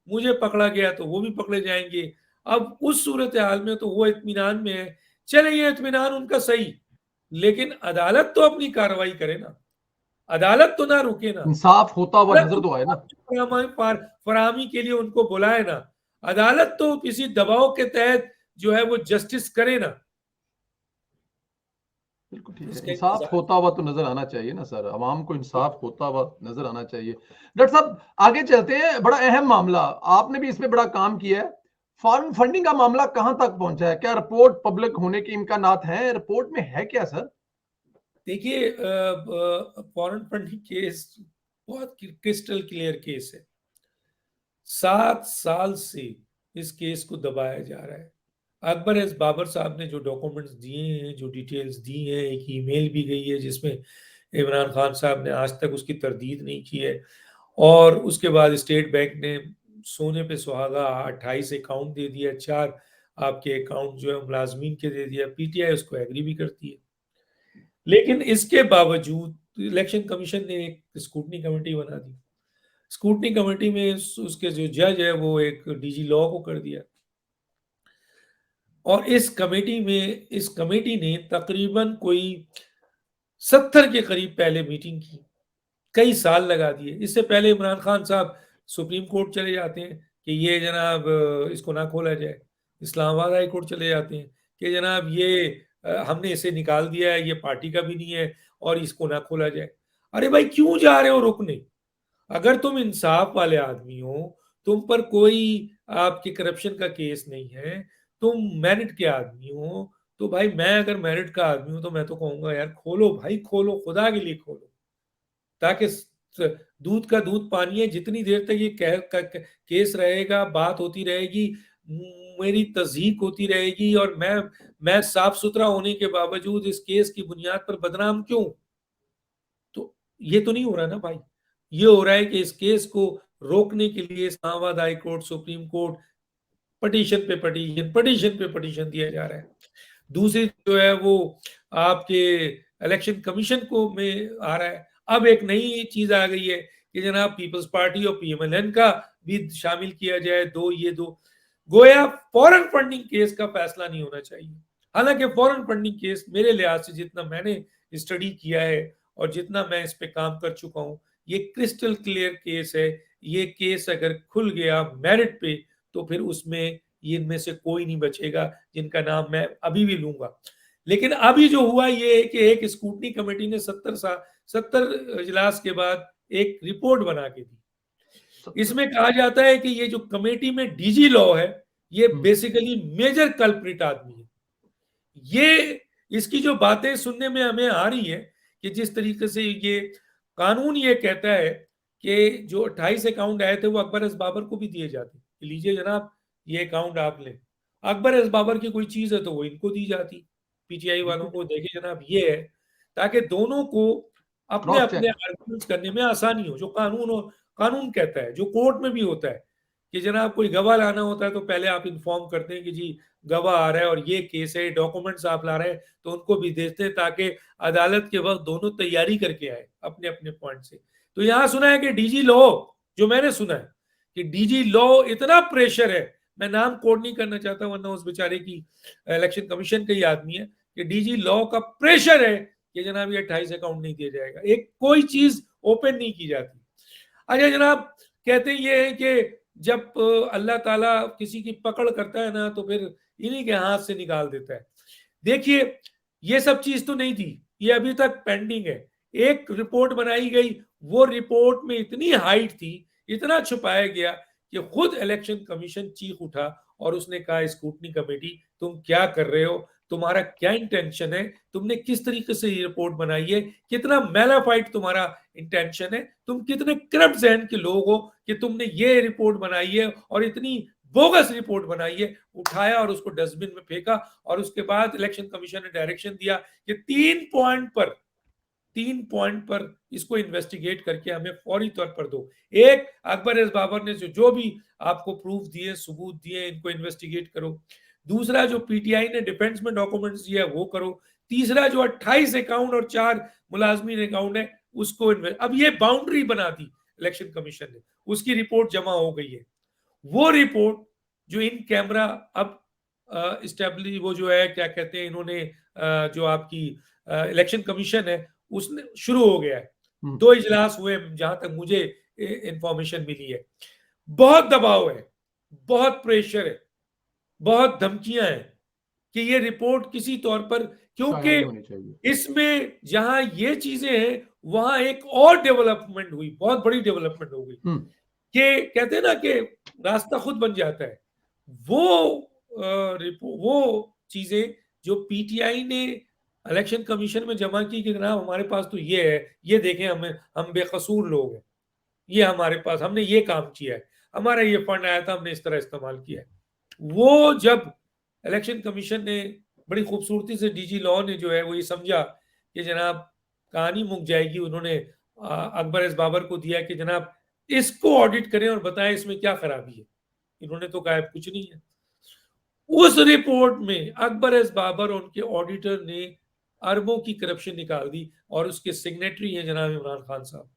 मुझे पकड़ा गया तो वो भी पकड़े जाएंगे। अब उस सूरत हाल में तो वो इत्मीनान में है, चले ये इत्मीनान उनका सही, लेकिन अदालत तो अपनी कार्रवाई करे ना, अदालत तो ना रुके ना, इंसाफ होता हुआ अदालत नजर तो आए ना, फराहमी के लिए उनको बुलाए ना, अदालत तो किसी दबाव के तहत जो है वो जस्टिस करे ना। बिल्कुल ठीक है। इसका इंसाफ इंतजार। होता हुआ तो नजर आना चाहिए ना सर, आवाम को इंसाफ होता हुआ नजर आना चाहिए। डॉक्टर साहब आगे चलते हैं, बड़ा अहम मामला, आपने भी इसमें बड़ा काम किया है, फॉरेन फंडिंग का मामला कहां तक पहुंचा है? क्या रिपोर्ट पब्लिक होने के इम्कानात हैं? रिपोर्ट में है क्या सर? देखिए, फॉरेन फंडिंग केस बहुत क्रिस्टल क्लियर केस है। 7 साल से इस केस को दबाया जा रहा है। अकबर एस बाबर साहब ने जो डॉक्यूमेंट्स दिए हैं, जो डिटेल्स दी हैं, एक ईमेल भी गई है जिसमें इमरान खान साहब ने आज तक उसकी तरदीद नहीं की है, और उसके बाद स्टेट बैंक ने सोने पे सुहागा 28 अकाउंट दे दिया, 4 आपके अकाउंट जो है मुलाजमीन के दे दिया। पीटीआई उसको एग्री भी करती है, लेकिन इसके बावजूद इलेक्शन कमीशन ने एक स्क्रूटनी कमेटी बना दी। स्क्रूटनी कमेटी में उसके जो जज है वो एक डीजी लॉ को कर दिया, और इस कमेटी ने तकरीबन कोई 70 के करीब पहले मीटिंग की, कई साल लगा दिए। इससे पहले इमरान खान साहब सुप्रीम कोर्ट चले जाते हैं कि ये जनाब इसको ना खोला जाए, इस्लामाबाद हाई कोर्ट चले जाते हैं कि जनाब ये हमने इसे निकाल दिया है, ये पार्टी का भी नहीं है और इसको ना खोला जाए। अरे भाई क्यों जा रहे हो रुकने? अगर तुम इंसाफ वाले आदमी हो, तुम पर कोई आपके करप्शन का केस नहीं है, तुम मेरिट के आदमी हो, तो भाई मैं अगर मेरिट का आदमी हूं तो मैं तो कहूंगा यार खोलो भाई, खोलो, खुदा के लिए खोलो, ताकि दूध का दूध पानी है। जितनी देर तक ये केस रहेगा, बात होती रहेगी, मेरी तस्दीक होती रहेगी, और मैं साफ सुथरा होने के बावजूद इस केस की बुनियाद पर बदनाम क्यों? तो ये तो नहीं हो रहा ना भाई। ये हो रहा है कि इस केस को रोकने के लिए Islamabad high court, supreme court, petition पे पटिशन दिया जा रहा है। दूसरी जो है वो आपके इलेक्शन कमीशन को में आ रहा है। अब एक नई चीज आ गई है कि जनाब पीपल्स पार्टी और पीएमएलएन का भी शामिल किया जाए। ये दो गोया फॉरेन फंडिंग केस का फैसला नहीं होना चाहिए। हालांकि फॉरेन फंडिंग केस मेरे लिहाज से जितना मैंने स्टडी किया है और जितना मैं इस पे काम कर चुका हूं, ये क्रिस्टल क्लियर केस है। ये केस अगर खुल गया मेरिट पे तो फिर उसमें ये इनमें से कोई नहीं बचेगा जिनका नाम मैं अभी भी लूंगा। लेकिन अभी जो हुआ ये है कि एक स्कूटनी कमेटी ने 70 इजलास के बाद एक रिपोर्ट बना के दी। इसमें कहा जाता है कि ये जो कमेटी में डीजी लॉ है, ये बेसिकली मेजर कल्प्रिट आदमी है। ये इसकी जो बातें सुनने में हमें आ रही है कि जिस तरीके से ये कानून ये कहता है कि जो 28 अकाउंट आए थे वो अकबर एस बाबर को भी दिए जाते कि लीजिए जनाब ये अकाउंट आप लें। अकबर एस बाबर की कोई चीज है तो वो इनको दी जाती, पीटीआई वालों को, देखे जनाब ये है, ताकि दोनों को अपने क्रॉस अपने चेक। आर्गुमेंट्स करने में आसानी हो। जो कानून कहता है, जो कोर्ट में भी होता है कि जनाब कोई गवाह लाना होता है तो पहले आप इन्फॉर्म करते हैं कि जी गवाह आ रहा है और ये केस है, डॉक्यूमेंट्स आप ला रहे हैं, तो उनको भी देते हैं ताकि अदालत के वक्त दोनों तैयारी करके आए अपने अपने पॉइंट से। तो यहां सुना है कि डीजी लॉ, जो मैंने सुना है कि डीजी लॉ इतना प्रेशर है, मैं नाम कोड नहीं करना चाहता वरना उस बेचारे की इलेक्शन कमीशन का ही आदमी है, कि डीजी लॉ का प्रेशर है कि जनाब ये 28 अकाउंट नहीं दिया जाएगा, एक कोई चीज ओपन नहीं की जाती। अच्छा जनाब, कहते ये है कि जब अल्लाह ताला किसी की पकड़ करता है ना तो फिर इन्हीं के हाथ से निकाल देता है। देखिए ये सब चीज तो नहीं थी, ये अभी तक पेंडिंग है। एक रिपोर्ट बनाई गई, वो रिपोर्ट में इतनी हाइट थी, इतना छुपाया गया कि खुद इलेक्शन कमीशन चीख उठा और उसने कहा स्क्रूटनी कमेटी तुम क्या कर रहे हो, तुम्हारा क्या इंटेंशन है, तुमने किस तरीके से ये रिपोर्ट बनाई है, कितना मेलाफाइट तुम्हारा इंटेंशन है, तुम कितने करप्ट जहन के लोग हो कि तुमने ये रिपोर्ट बनाई है और इतनी बोगस रिपोर्ट बनाई है। उठाया और उसको डस्टबिन में फेंका, और उसके बाद इलेक्शन कमीशन ने डायरेक्शन दिया कि 3 पॉइंट पर इसको इन्वेस्टिगेट करके हमें फौरी तौर पर दो। एक, अकबर एस बाबर ने जो भी आपको प्रूफ दिए, सबूत दिए, इनको इन्वेस्टिगेट करो। दूसरा, जो पीटीआई ने डिफेंस में डॉक्यूमेंट्स दिया वो करो। तीसरा, जो 28 अकाउंट और 4 मुलाजमीन अकाउंट है उसको अब ये बाउंड्री बना दी इलेक्शन कमीशन ने, उसकी रिपोर्ट जमा हो गई है। वो रिपोर्ट जो इन कैमरा अब इस्टेब्लिश, वो जो है क्या कहते हैं इन्होंने, जो आपकी इलेक्शन कमीशन है उसने शुरू हो गया है। 2 इजलास हुए जहां तक मुझे इंफॉर्मेशन मिली है। बहुत दबाव है, बहुत प्रेशर है, बहुत धमकियां हैं कि ये रिपोर्ट किसी तौर पर, क्योंकि शाया नहीं होनी चाहिए। इसमें जहां ये चीजें हैं वहां एक और डेवलपमेंट हुई, बहुत बड़ी डेवलपमेंट हो गई हम्म। कि कहते हैं ना कि रास्ता खुद बन जाता है। वो वो चीजें जो पीटीआई ने इलेक्शन कमीशन में जमा की कि जनाब हमारे पास तो ये है, ये देखें, हम बेकसूर लोग हैं, ये हमारे पास, हमने ये काम किया है, हमारा ये फंड आया था, हमने इस तरह इस्तेमाल किया है। वो जब इलेक्शन कमीशन ने बड़ी खूबसूरती से, डीजी लॉ ने जो है वो ये समझा कि जनाब कहानी मुक जाएगी, उन्होंने अकबर एस बाबर को दिया कि जनाब इसको ऑडिट करें और बताएं इसमें क्या खराबी है। इन्होंने तो कहा कुछ नहीं है। उस रिपोर्ट में अकबर एस बाबर और उनके ऑडिटर ने अरबों की करप्शन निकाल दी और उसके सिग्नेटरी हैं जनाब इमरान खान साहब।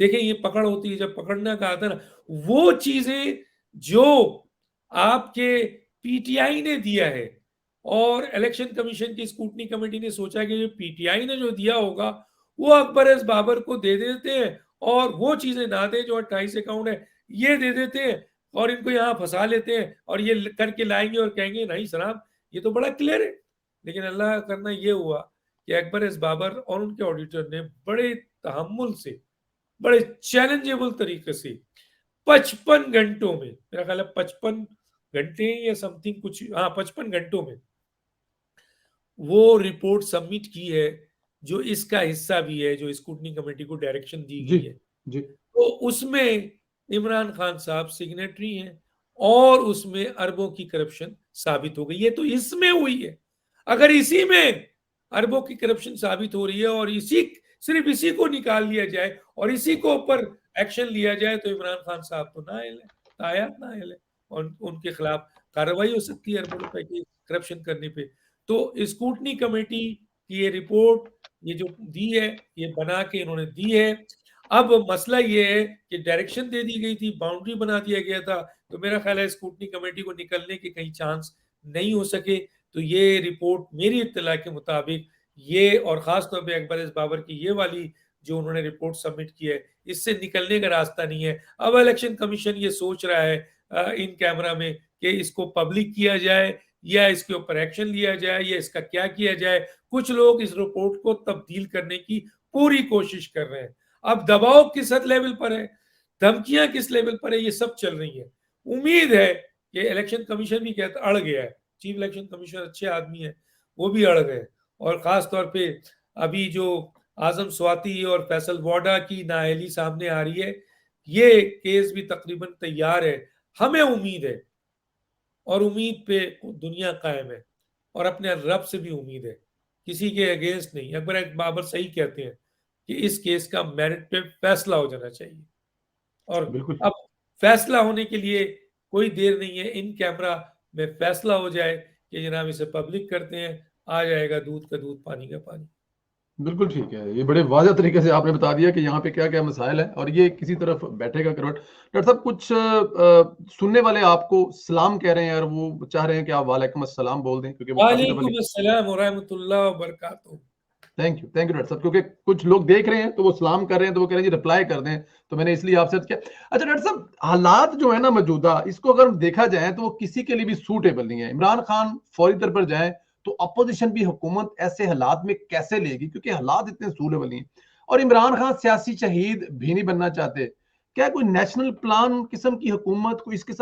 देखें ये पकड़ होती है, जब पकड़ना का आता है ना, वो चीजें जो आपके पीटीआई ने दिया है और इलेक्शन कमीशन की स्क्रूटनी कमेटी ने सोचा कि पीटीआई ने जो दिया होगा वो अकबर एस बाबर को दे देते हैं और वो चीजें ना दे जो 28 अकाउंट है ये दे देते हैं और इनको यहाँ फंसा लेते हैं और ये करके लाएंगे और कहेंगे नहीं जनाब ये तो बड़ा क्लियर है। लेकिन अल्लाह का करना ये हुआ कि अकबर एस बाबर और उनके ऑडिटर ने बड़े तहम्मुल से, बड़े चैलेंजेबल तरीके से 55 घंटों में, मेरा ख्याल है 55 घंटे या समथिंग कुछ, हाँ 55 घंटों में वो रिपोर्ट सबमिट की है जो इसका हिस्सा भी है, जो स्क्रूटनी कमेटी को डायरेक्शन दी जी। गई है। जी। तो उसमें इमरान खान साहब सिग्नेटरी हैं और उसमें अरबों की करप्शन साबित हो गई है। तो इसमें हुई है, अगर इसी में अरबों की करप्शन साबित हो रही है और सिर्फ इसी को निकाल लिया जाए और इसी को ऊपर एक्शन लिया जाए तो इमरान खान साहब तो नाअहल है, तायात नाअहल है और उनके खिलाफ कार्रवाई हो सकती है अरबों रुपए की करप्शन करने पे। तो स्क्रूटनी कमेटी की ये रिपोर्ट, ये जो दी है, ये बना के इन्होंने दी है। अब मसला ये है कि डायरेक्शन दे दी गई थी, बाउंड्री बना दिया गया था, तो मेरा ख्याल है स्क्रूटनी कमेटी को निकलने के कहीं चांस नहीं हो सके। तो ये रिपोर्ट मेरी इत्तला के मुताबिक, ये और खास तौर पे अकबर एस बाबर की ये वाली जो उन्होंने रिपोर्ट सबमिट की है, इससे निकलने का रास्ता नहीं है। अब इलेक्शन कमीशन ये सोच रहा है इन कैमरा में कि इसको पब्लिक किया जाए या इसके ऊपर एक्शन लिया जाए या इसका क्या किया जाए। कुछ लोग इस रिपोर्ट को तब्दील करने की पूरी कोशिश कर रहे हैं। अब दबाव किस हद लेवल पर है, धमकियां किस लेवल पर है, ये सब चल रही है। उम्मीद है कि इलेक्शन कमीशन भी कहता अड़ गया है, चीफ इलेक्शन कमिश्नर अच्छे आदमी है, वो भी अड़ गए। और खास तौर पे अभी जो आजम स्वाति और फैसल वाडा की नाअहली सामने आ रही है, ये केस भी तकरीबन तैयार है। हमें उम्मीद है और उम्मीद पे दुनिया कायम है और अपने रब से भी उम्मीद है, किसी के अगेंस्ट नहीं। अकबर बाबर सही कहते हैं कि इस केस का मेरिट पे फैसला हो जाना चाहिए और बिल्कुल। अब फैसला होने के लिए कोई देर नहीं है। इन कैमरा में फैसला हो जाए कि जनाब इसे पब्लिक करते हैं, आ जाएगा दूध का दूध पानी का पानी। बिल्कुल ठीक है। ये बड़े वाज़ह तरीके से आपने बता दिया कि यहाँ पे क्या-क्या मसाइल हैं और ये किसी तरफ बैठेगा करवट। डॉक्टर साहब कुछ सुनने वाले आपको सलाम कह रहे हैं और वो चाह रहे हैं कि आप वालेकुम अस्सलाम बोल दें क्योंकि वो काफ़ी दफ़ा वालेकुम अस्सलाम व रहमतुल्लाह व बरकातहू। थैंक यू डॉक्टर साहब क्योंकि कुछ लोग देख रहे हैं तो वो सलाम कर रहे हैं तो वो कह रहे हैं जी रिप्लाई कर दें, तो मैंने इसलिए आपसे अर्ज़ किया। अच्छा डॉक्टर साहब हालात जो है ना मौजूदा इसको अगर देखा जाए तो वो किसी के लिए भी सूटेबल नहीं है। इमरान खान फौरी तौर पर जाएँ तो अपोजिशन भी हुकूमत ऐसे हालात में कैसे लेगी क्योंकि हालात इतने सूटेबल नहीं है और इमरान खान सियासी शहीद भी नहीं बनना चाहते। क्या कोई नेशनल प्लान किस्म की हुकूमत को इसके